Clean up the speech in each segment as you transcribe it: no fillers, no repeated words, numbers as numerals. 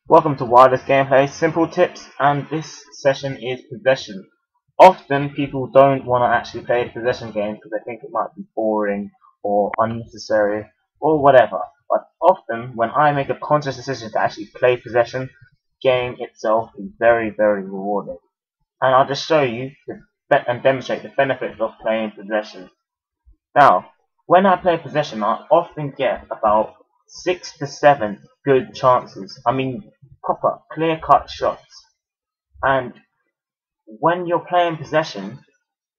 Welcome to Wireless Gameplay Simple Tips, and this session is possession. Often people don't want to actually play a possession game because they think it might be boring or unnecessary or whatever. But often when I make a conscious decision to actually play possession, the game itself is very, very rewarding. And I'll just show you and demonstrate the benefits of playing possession. Now, when I play possession, I often get about 6 to 7 good chances. I mean, proper, clear-cut shots. And when you're playing possession,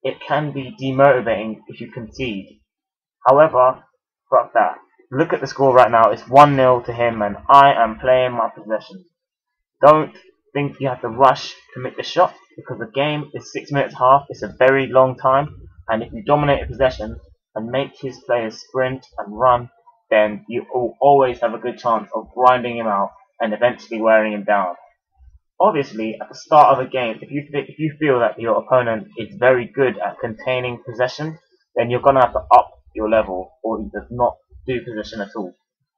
it can be demotivating if you concede. However, fuck that. Look at the score right now. It's 1-0 to him, and I am playing my possession. Don't think you have to rush to make the shot, because the game is 6 minutes half. It's a very long time, and if you dominate a possession and make his players sprint and run, then you will always have a good chance of grinding him out and eventually wearing him down. Obviously, at the start of a game, if you feel that your opponent is very good at containing possession, then you're gonna have to up your level, or he does not do possession at all.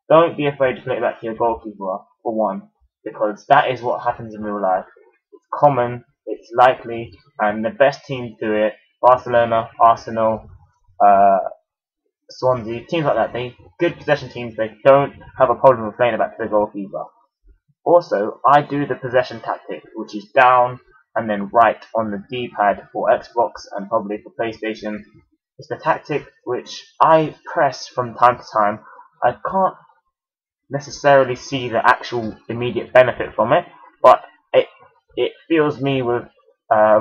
Don't be afraid to play it back to your goalkeeper for one, because that is what happens in real life. It's common, it's likely, and the best teams do it. Barcelona, Arsenal, Swansea, teams like that, good possession teams, they don't have a problem with playing it back to the goalkeeper. Also, I do the possession tactic, which is down and then right on the D-pad for Xbox and probably for PlayStation. It's the tactic which I press from time to time. I can't necessarily see the actual immediate benefit from it, but it fills me with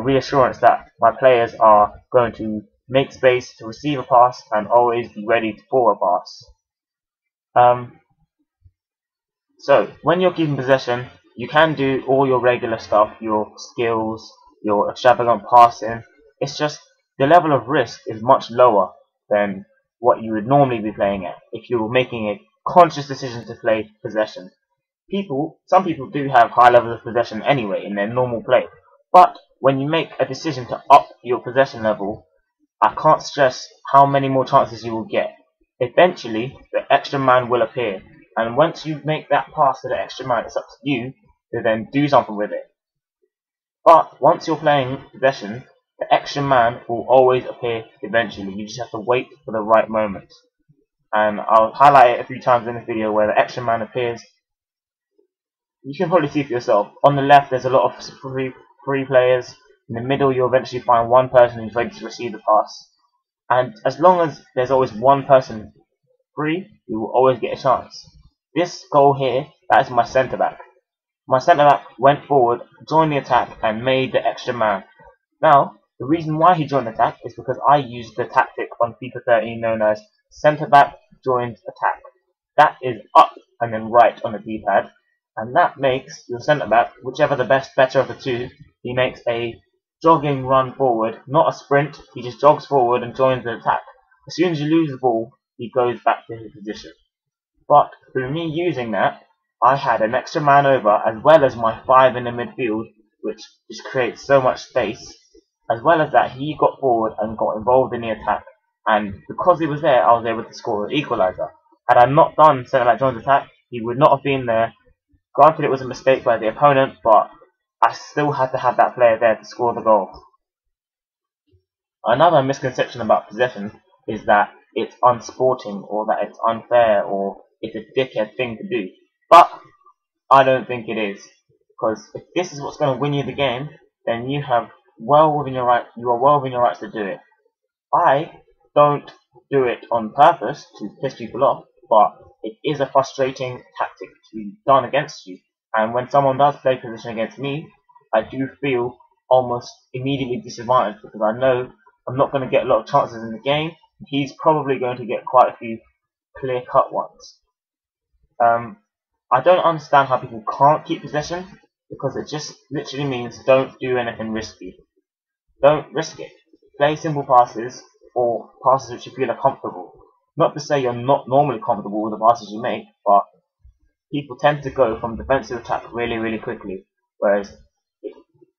reassurance that my players are going to make space to receive a pass and always be ready for a pass. So, when you're keeping possession, you can do all your regular stuff, your skills, your extravagant passing. It's just the level of risk is much lower than what you would normally be playing at if you were making a conscious decision to play possession. Some people do have high levels of possession anyway in their normal play, but when you make a decision to up your possession level, I can't stress how many more chances you will get. Eventually, the extra man will appear, and once you make that pass to the extra man, it's up to you to then do something with it. But once you're playing possession, the extra man will always appear eventually. You just have to wait for the right moment. And I'll highlight it a few times in this video where the extra man appears. You can probably see for yourself. On the left, there's a lot of free players. In the middle, you'll eventually find one person who's ready to receive the pass. And as long as there's always one person free, you will always get a chance. This goal here, that is my centre back. My centre back went forward, joined the attack, and made the extra man. Now, the reason why he joined the attack is because I used the tactic on FIFA13 known as centre back joins attack. That is up and then right on the D-pad, and that makes your centre back, whichever better of the two, he makes a jogging run forward, not a sprint. He just jogs forward and joins the attack. As soon as you lose the ball, he goes back to his position. But through me using that, I had an extra man over as well as my 5 in the midfield, which just creates so much space. As well as that, he got forward and got involved in the attack, and because he was there, I was able to score an equaliser. Had I not done centre back joins attack, he would not have been there. Granted, it was a mistake by the opponent, but I still had to have that player there to score the goal. Another misconception about possession is that it's unsporting, or that it's unfair, or it's a dickhead thing to do. But I don't think it is, because if this is what's going to win you the game, then you are well within your rights to do it. I don't do it on purpose to piss people off, but it is a frustrating tactic to be done against you. And when someone does play possession against me, I do feel almost immediately disadvantaged, because I know I'm not going to get a lot of chances in the game. He's probably going to get quite a few clear-cut ones. I don't understand how people can't keep possession, because it just literally means don't do anything risky. Don't risk it. Play simple passes, or passes which you feel are comfortable. Not to say you're not normally comfortable with the passes you make, but people tend to go from defensive attack really, really quickly. Whereas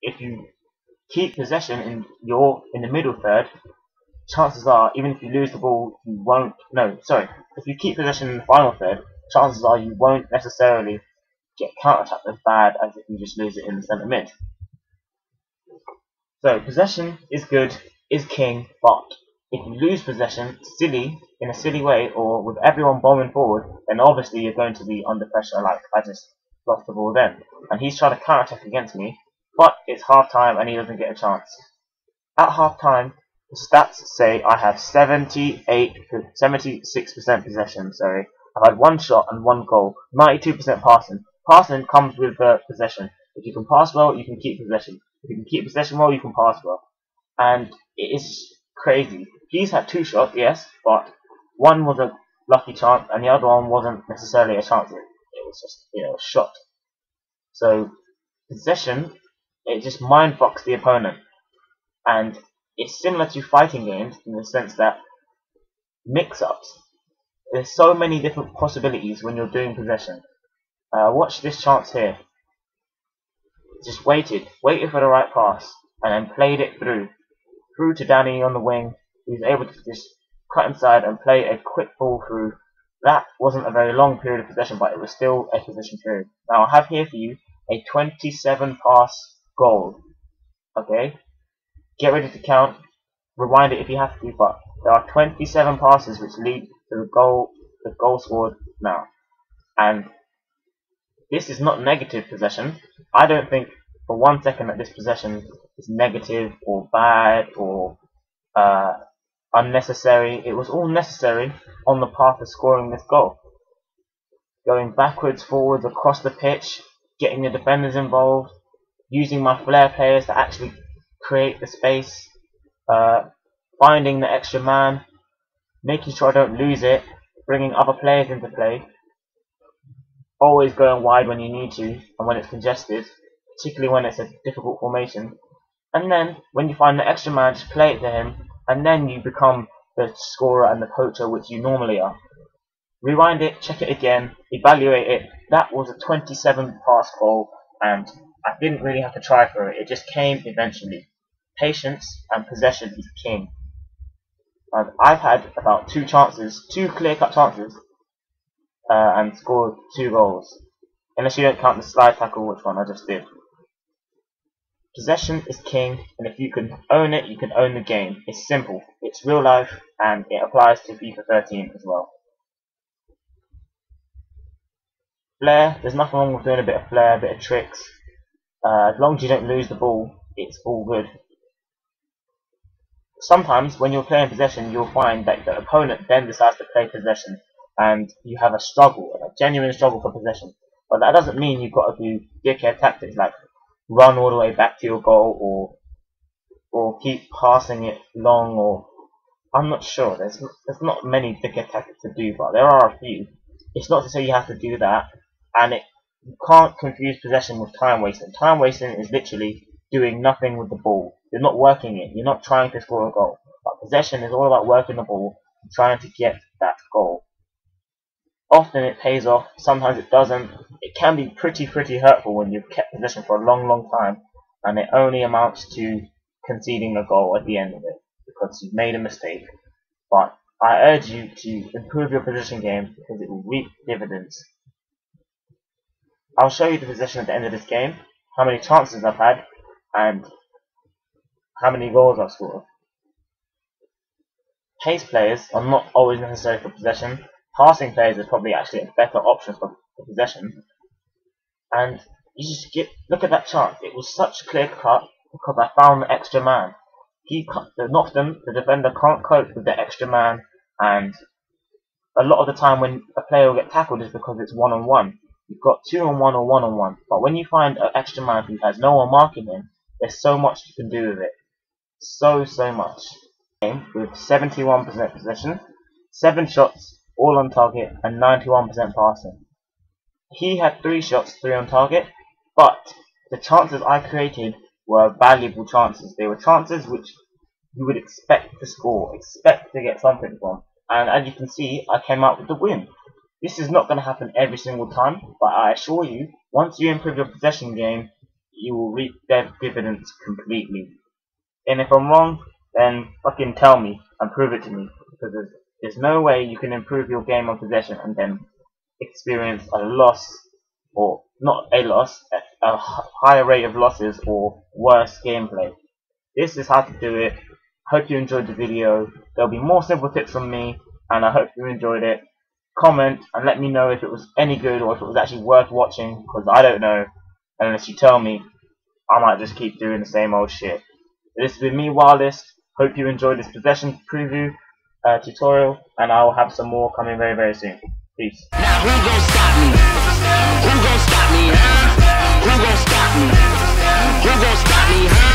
if you keep possession in the middle third, chances are, even if you lose the ball, you won't. No, sorry. If you keep possession in the final third, chances are you won't necessarily get counter-attacked as bad as if you just lose it in the centre mid. So possession is good, is king, but if you lose possession in a silly way, or with everyone bombing forward, then obviously you're going to be under pressure. Like I just lost the ball then, and he's trying to counter-attack against me, but it's half time and he doesn't get a chance. At half time, the stats say I have 76% possession. Sorry, I've had one shot and one goal, 92% passing. Passing comes with possession. If you can pass well, you can keep possession. If you can keep possession well, you can pass well. And it is crazy. He's had 2 shots, yes, but one was a lucky chance and the other one wasn't necessarily a chance. It was just, a shot. So possession, it just mind fucks the opponent. And it's similar to fighting games in the sense that mix-ups. There's so many different possibilities when you're doing possession. Watch this chance here. Just waited for the right pass, and then played it through to Danny on the wing, who's able to just cut inside and play a quick ball through. That wasn't a very long period of possession, but it was still a possession period. Now I have here for you a 27 pass goal. Okay, get ready to count. Rewind it if you have to, but there are 27 passes which lead to the goal scored now. And this is not negative possession. I don't think for 1 second that this possession is negative or bad or unnecessary. It was all necessary on the path of scoring this goal. Going backwards, forwards, across the pitch, getting the defenders involved, using my flair players to actually create the space, finding the extra man, making sure I don't lose it, bringing other players into play, always going wide when you need to and when it's congested, particularly when it's a difficult formation. And then when you find the extra man, just play it to him, and then you become the scorer and the poacher which you normally are. Rewind it, check it again, evaluate it. That was a 27 pass goal, and I didn't really have to try for it. It just came eventually. Patience and possession is king. And I've had about 2 clear-cut chances, and scored 2 goals. Unless you don't count the slide tackle, which one I just did. Possession is king, and if you can own it, you can own the game. It's simple, it's real life, and it applies to FIFA13 as well. Flair, there's nothing wrong with doing a bit of flair, a bit of tricks. As long as you don't lose the ball, it's all good. Sometimes when you're playing possession, you'll find that the opponent then decides to play possession, and you have a genuine struggle for possession. But that doesn't mean you've got to do dickhead tactics like run all the way back to your goal or keep passing it long, or I'm not sure. There's not many dickhead tactics to do, but there are a few. It's not to say you have to do that, and you can't confuse possession with time wasting. Time wasting is literally doing nothing with the ball. You're not working it. You're not trying to score a goal. But possession is all about working the ball and trying to get that goal. Often it pays off, sometimes it doesn't. It can be pretty hurtful when you've kept possession for a long time and it only amounts to conceding a goal at the end of it because you've made a mistake. But I urge you to improve your possession game because it will reap dividends. I'll show you the possession at the end of this game, how many chances I've had, and how many goals I've scored. Pace players are not always necessary for possession. Passing players is probably actually a better option for possession. And you just look at that chance. It was such clear cut because I found the extra man. Often the defender can't cope with the extra man, and a lot of the time when a player will get tackled is because it's one-on-one. You've got 2-on-1 or 1-on-1. But when you find an extra man who has no one marking him, there's so much you can do with it. So much. With 71% possession, 7 shots, all on target, and 91% passing. He had 3 shots, 3 on target, but the chances I created were valuable chances. They were chances which you would expect to score, expect to get something from. And as you can see, I came out with the win. This is not going to happen every single time, but I assure you, once you improve your possession game, you will reap their dividends completely. And if I'm wrong, then fucking tell me and prove it to me, because there's no way you can improve your game on possession and then experience a loss or not a loss, a higher rate of losses or worse gameplay. This is how to do it. Hope you enjoyed the video. There'll be more simple tips from me, and I hope you enjoyed it. Comment and let me know if it was any good or if it was actually worth watching, because I don't know. And unless you tell me, I might just keep doing the same old shit. This has been me, Wildest. Hope you enjoyed this possession preview tutorial, and I will have some more coming very, very soon. Peace. Now who gon' stop me? Who gon' stop me, huh? Who gon' stop me? Who gon' stop me, huh?